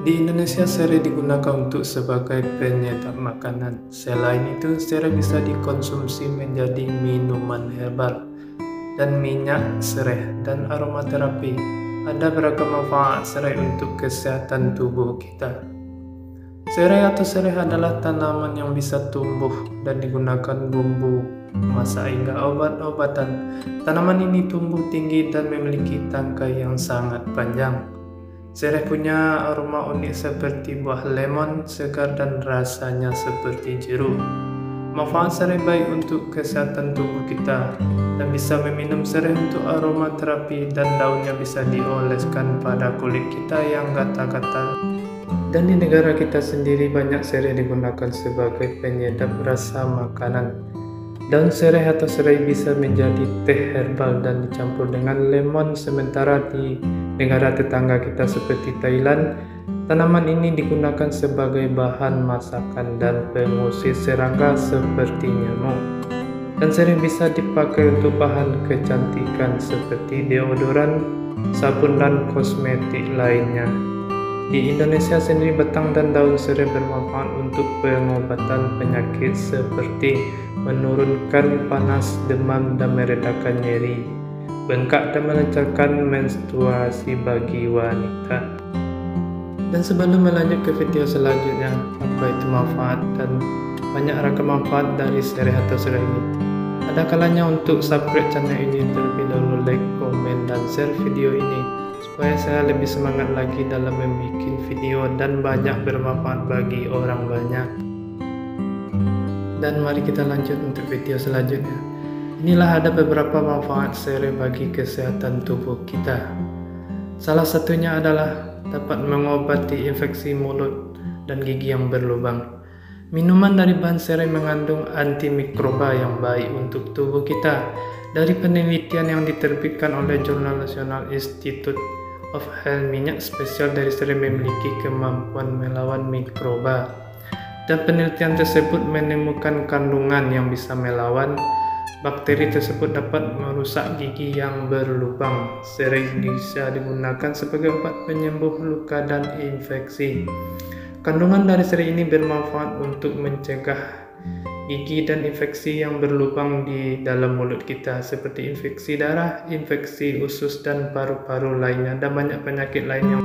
Di Indonesia serai digunakan untuk sebagai penyedap makanan. Selain itu, serai bisa dikonsumsi menjadi minuman herbal dan minyak serai dan aromaterapi. Ada beragam manfaat serai untuk kesehatan tubuh kita. Serai atau serai adalah tanaman yang bisa tumbuh dan digunakan bumbu masak hingga obat-obatan. Tanaman ini tumbuh tinggi dan memiliki tangkai yang sangat panjang. Serai punya aroma unik seperti buah lemon segar dan rasanya seperti jeruk. Manfaat serai baik untuk kesehatan tubuh kita dan bisa meminum serai untuk aromaterapi dan daunnya bisa dioleskan pada kulit kita yang gatal-gatal. Dan di negara kita sendiri banyak serai digunakan sebagai penyedap rasa makanan. Daun serai atau serai bisa menjadi teh herbal dan dicampur dengan lemon, sementara di negara tetangga kita seperti Thailand, tanaman ini digunakan sebagai bahan masakan dan pengusir serangga seperti nyamuk. Dan serai bisa dipakai untuk bahan kecantikan seperti deodoran, sabun, dan kosmetik lainnya. Di Indonesia sendiri, batang dan daun serai bermanfaat untuk pengobatan penyakit seperti menurunkan panas, demam, dan meredakan nyeri, bengkak, dan melancarkan menstruasi bagi wanita. Dan sebelum melanjut ke video selanjutnya, apa itu manfaat dan banyak ragam manfaat dari serai atau serai ini, ada kalanya untuk subscribe channel ini terlebih dahulu, like, komen, dan share video ini supaya saya lebih semangat lagi dalam membuat video dan banyak bermanfaat bagi orang banyak. Dan mari kita lanjut untuk video selanjutnya. Inilah ada beberapa manfaat serai bagi kesehatan tubuh kita. Salah satunya adalah dapat mengobati infeksi mulut dan gigi yang berlubang. Minuman dari bahan serai mengandung antimikroba yang baik untuk tubuh kita. Dari penelitian yang diterbitkan oleh Jurnal National Institute of Health, minyak spesial dari serai memiliki kemampuan melawan mikroba. Dan penelitian tersebut menemukan kandungan yang bisa melawan bakteri tersebut dapat merusak gigi yang berlubang. Serai bisa digunakan sebagai obat penyembuh luka dan infeksi. Kandungan dari serai ini bermanfaat untuk mencegah gigi dan infeksi yang berlubang di dalam mulut kita seperti infeksi darah, infeksi usus, dan paru-paru lainnya, dan banyak penyakit lainnya.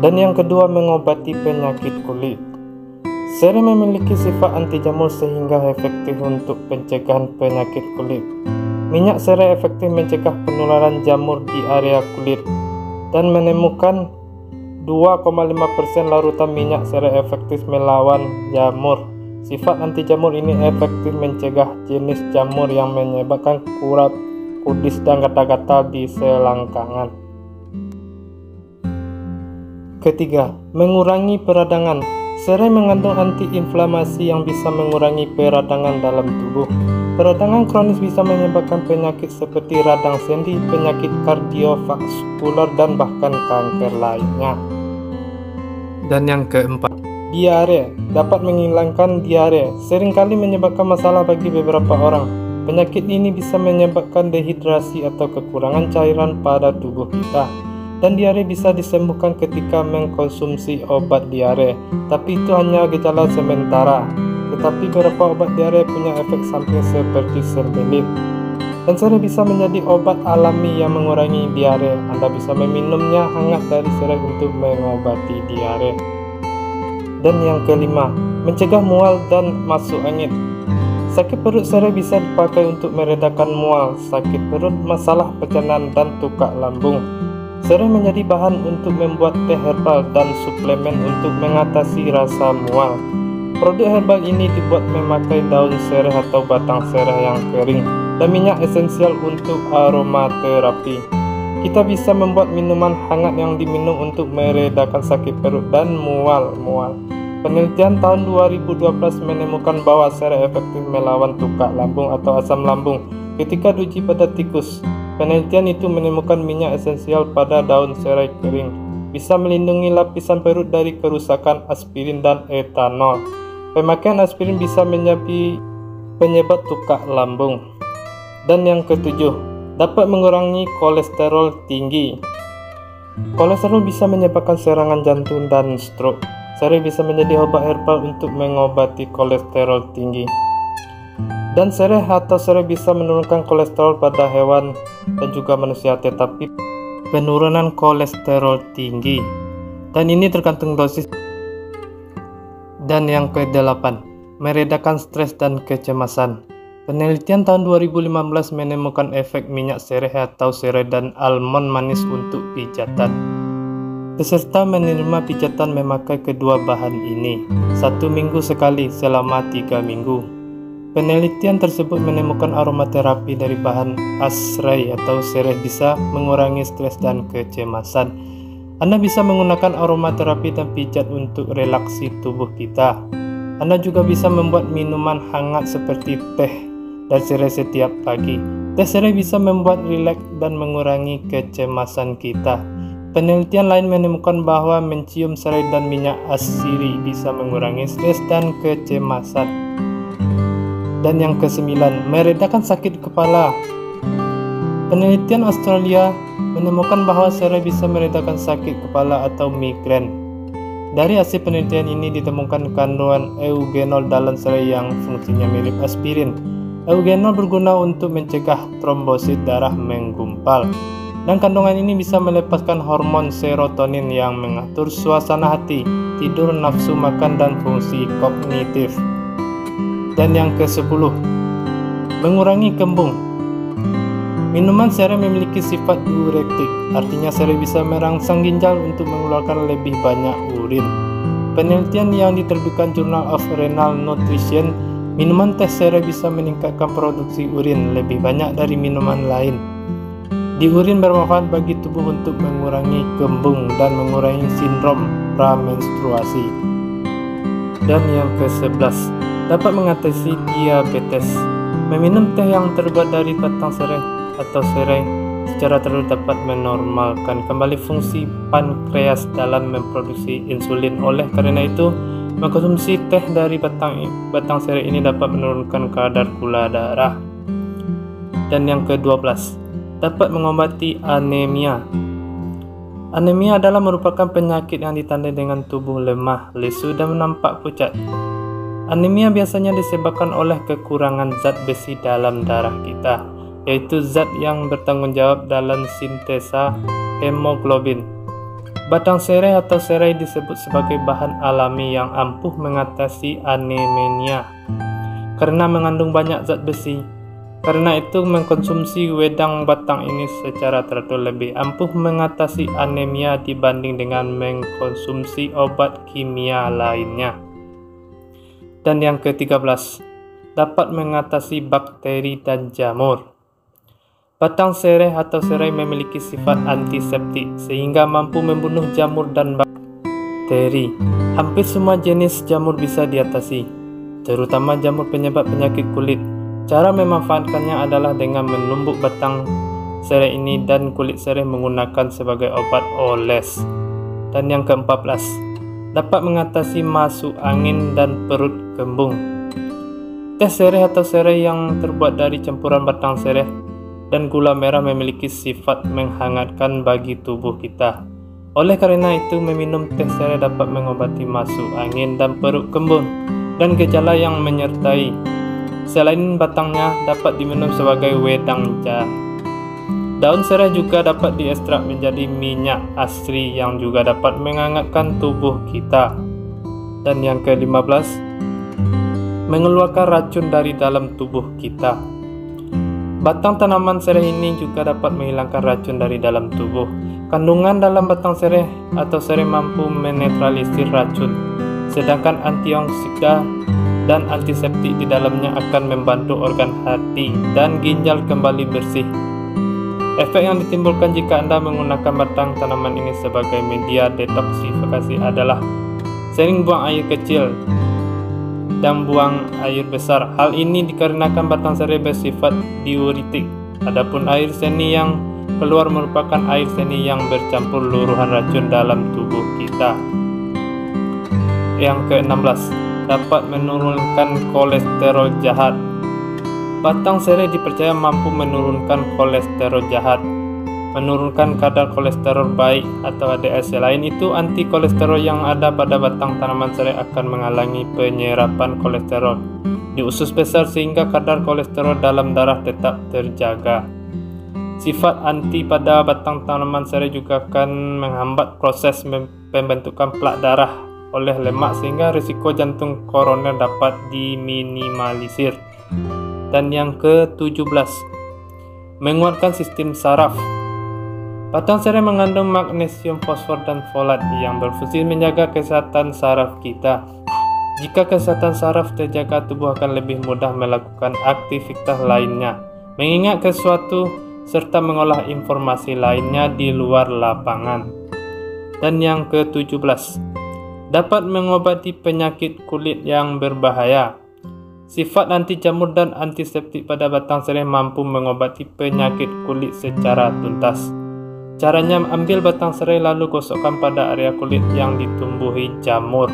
Dan yang kedua, mengobati penyakit kulit. Serai memiliki sifat anti jamur sehingga efektif untuk pencegahan penyakit kulit. Minyak serai efektif mencegah penularan jamur di area kulit dan menemukan 2,5% larutan minyak serai efektif melawan jamur. Sifat anti jamur ini efektif mencegah jenis jamur yang menyebabkan kurap, kudis, dan gatal-gatal di selangkangan. Ketiga, mengurangi peradangan. Serai mengandung antiinflamasi yang bisa mengurangi peradangan dalam tubuh. Peradangan kronis bisa menyebabkan penyakit seperti radang sendi, penyakit kardiovaskular, dan bahkan kanker lainnya. Dan yang keempat, diare. Dapat menghilangkan diare. Seringkali menyebabkan masalah bagi beberapa orang. Penyakit ini bisa menyebabkan dehidrasi atau kekurangan cairan pada tubuh kita. Dan diare bisa disembuhkan ketika mengkonsumsi obat diare, tapi itu hanya gejala sementara. Tetapi beberapa obat diare punya efek samping seperti sembelit. Dan serai bisa menjadi obat alami yang mengurangi diare. Anda bisa meminumnya hangat dari serai untuk mengobati diare. Dan yang kelima, mencegah mual dan masuk angin. Sakit perut, serai bisa dipakai untuk meredakan mual, sakit perut, masalah pencernaan, dan tukak lambung. Serai menjadi bahan untuk membuat teh herbal dan suplemen untuk mengatasi rasa mual. Produk herbal ini dibuat memakai daun serai atau batang serai yang kering dan minyak esensial untuk aromaterapi. Kita bisa membuat minuman hangat yang diminum untuk meredakan sakit perut dan mual-mual. Penelitian tahun 2012 menemukan bahwa serai efektif melawan tukak lambung atau asam lambung ketika diuji pada tikus. Penelitian itu menemukan minyak esensial pada daun serai kering bisa melindungi lapisan perut dari kerusakan aspirin dan etanol. Pemakaian aspirin bisa menjadi penyebab tukak lambung. Dan yang ketujuh, dapat mengurangi kolesterol tinggi. Kolesterol bisa menyebabkan serangan jantung dan stroke. Serai bisa menjadi obat herbal untuk mengobati kolesterol tinggi. Dan serai atau serai bisa menurunkan kolesterol pada hewan dan juga manusia, tetapi penurunan kolesterol tinggi. Dan ini tergantung dosis. Dan yang ke-8, meredakan stres dan kecemasan. Penelitian tahun 2015 menemukan efek minyak serai atau serai dan almond manis untuk pijatan. Peserta menerima pijatan memakai kedua bahan ini 1 minggu sekali selama 3 minggu. Penelitian tersebut menemukan aromaterapi dari bahan serai atau serai bisa mengurangi stres dan kecemasan. Anda bisa menggunakan aromaterapi dan pijat untuk relaksi tubuh kita. Anda juga bisa membuat minuman hangat seperti teh dan serai setiap pagi. Teh serai bisa membuat rileks dan mengurangi kecemasan kita. Penelitian lain menemukan bahwa mencium serai dan minyak asiri bisa mengurangi stres dan kecemasan. Dan yang ke-9, meredakan sakit kepala. Penelitian Australia menemukan bahwa serai bisa meredakan sakit kepala atau migrain. Dari hasil penelitian ini ditemukan kandungan eugenol dalam serai yang fungsinya mirip aspirin. Eugenol berguna untuk mencegah trombosit darah menggumpal. Dan kandungan ini bisa melepaskan hormon serotonin yang mengatur suasana hati, tidur, nafsu makan, dan fungsi kognitif. Dan yang ke-10, mengurangi kembung. Minuman serai memiliki sifat diuretik, artinya serai bisa merangsang ginjal untuk mengeluarkan lebih banyak urin. Penelitian yang diterbitkan Journal of Renal Nutrition, minuman teh serai bisa meningkatkan produksi urin lebih banyak dari minuman lain. Urin bermanfaat bagi tubuh untuk mengurangi kembung dan mengurangi sindrom pramenstruasi. Dan yang ke-11, dapat mengatasi diabetes. Meminum teh yang terbuat dari batang serai atau serai secara terus dapat menormalkan kembali fungsi pankreas dalam memproduksi insulin. Oleh karena itu, mengkonsumsi teh dari batang serai ini dapat menurunkan kadar gula darah. Dan yang ke-12, dapat mengobati anemia. Anemia adalah merupakan penyakit yang ditandai dengan tubuh lemah, lesu, dan nampak pucat. Anemia biasanya disebabkan oleh kekurangan zat besi dalam darah kita, yaitu zat yang bertanggung jawab dalam sintesa hemoglobin. Batang serai atau serai disebut sebagai bahan alami yang ampuh mengatasi anemia karena mengandung banyak zat besi. Karena itu, mengkonsumsi wedang batang ini secara teratur lebih ampuh mengatasi anemia dibanding dengan mengkonsumsi obat kimia lainnya. Dan yang ke-13, dapat mengatasi bakteri dan jamur. Batang serai atau serai memiliki sifat antiseptik sehingga mampu membunuh jamur dan bakteri. Hampir semua jenis jamur bisa diatasi, terutama jamur penyebab penyakit kulit. Cara memanfaatkannya adalah dengan menumbuk batang serai ini dan kulit serai menggunakan sebagai obat oles. Dan yang ke-14, dapat mengatasi masuk angin dan perut kembung. Teh serai atau serai yang terbuat dari campuran batang serai dan gula merah memiliki sifat menghangatkan bagi tubuh kita. Oleh karena itu, meminum teh serai dapat mengobati masuk angin dan perut kembung dan gejala yang menyertai. Selain batangnya dapat diminum sebagai wedang jahe. Daun serai juga dapat diekstrak menjadi minyak asri yang juga dapat menghangatkan tubuh kita. Dan yang ke-15, mengeluarkan racun dari dalam tubuh kita. Batang tanaman serai ini juga dapat menghilangkan racun dari dalam tubuh. Kandungan dalam batang serai atau serai mampu menetralisir racun, sedangkan antioksida dan antiseptik di dalamnya akan membantu organ hati dan ginjal kembali bersih. Efek yang ditimbulkan jika Anda menggunakan batang tanaman ini sebagai media detoksifikasi adalah sering buang air kecil dan buang air besar. Hal ini dikarenakan batang serai bersifat diuretik. Adapun air seni yang keluar merupakan air seni yang bercampur luruhan racun dalam tubuh kita. Yang ke-16, dapat menurunkan kolesterol jahat. Batang serai dipercaya mampu menurunkan kolesterol jahat. menurunkan kadar kolesterol baik atau HDL. Selain itu, anti kolesterol yang ada pada batang tanaman serai akan menghalangi penyerapan kolesterol di usus besar sehingga kadar kolesterol dalam darah tetap terjaga. Sifat anti pada batang tanaman serai juga akan menghambat proses pembentukan plak darah oleh lemak sehingga risiko jantung koroner dapat diminimalisir. Dan yang ke-17, menguatkan sistem saraf. Batang serai mengandung magnesium, fosfor, dan folat yang berfungsi menjaga kesehatan saraf kita. Jika kesehatan saraf terjaga, tubuh akan lebih mudah melakukan aktivitas lainnya, mengingat sesuatu, serta mengolah informasi lainnya di luar lapangan. Dan yang ke-17, dapat mengobati penyakit kulit yang berbahaya. Sifat anti jamur dan antiseptik pada batang serai mampu mengobati penyakit kulit secara tuntas. Caranya, ambil batang serai lalu gosokkan pada area kulit yang ditumbuhi jamur.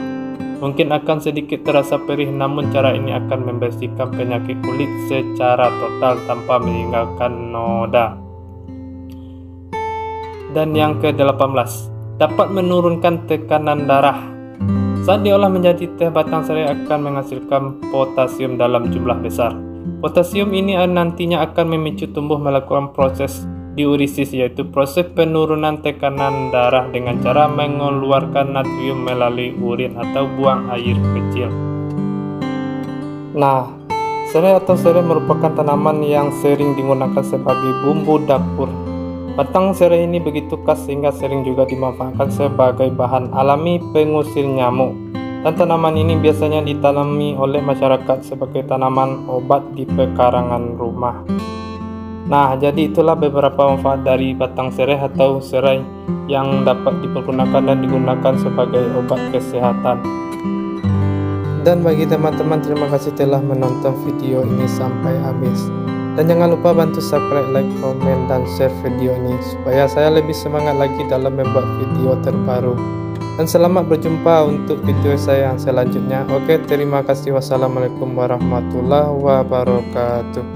Mungkin akan sedikit terasa perih, namun cara ini akan membersihkan penyakit kulit secara total tanpa meninggalkan noda. Dan yang ke-18, dapat menurunkan tekanan darah. Saat diolah menjadi teh, batang serai akan menghasilkan potasium dalam jumlah besar. Potasium ini nantinya akan memicu tubuh melakukan proses diuresis, yaitu proses penurunan tekanan darah dengan cara mengeluarkan natrium melalui urin atau buang air kecil. Nah, serai atau serai merupakan tanaman yang sering digunakan sebagai bumbu dapur. Batang serai ini begitu khas sehingga sering juga dimanfaatkan sebagai bahan alami pengusir nyamuk. Dan tanaman ini biasanya ditanami oleh masyarakat sebagai tanaman obat di pekarangan rumah. Nah, jadi itulah beberapa manfaat dari batang serai atau serai yang dapat dipergunakan dan digunakan sebagai obat kesehatan. Dan bagi teman-teman, terima kasih telah menonton video ini sampai habis. Dan jangan lupa bantu subscribe, like, komen, dan share video ini supaya saya lebih semangat lagi dalam membuat video terbaru. Dan selamat berjumpa untuk video saya yang selanjutnya. Oke, terima kasih. Wassalamualaikum warahmatullahi wabarakatuh.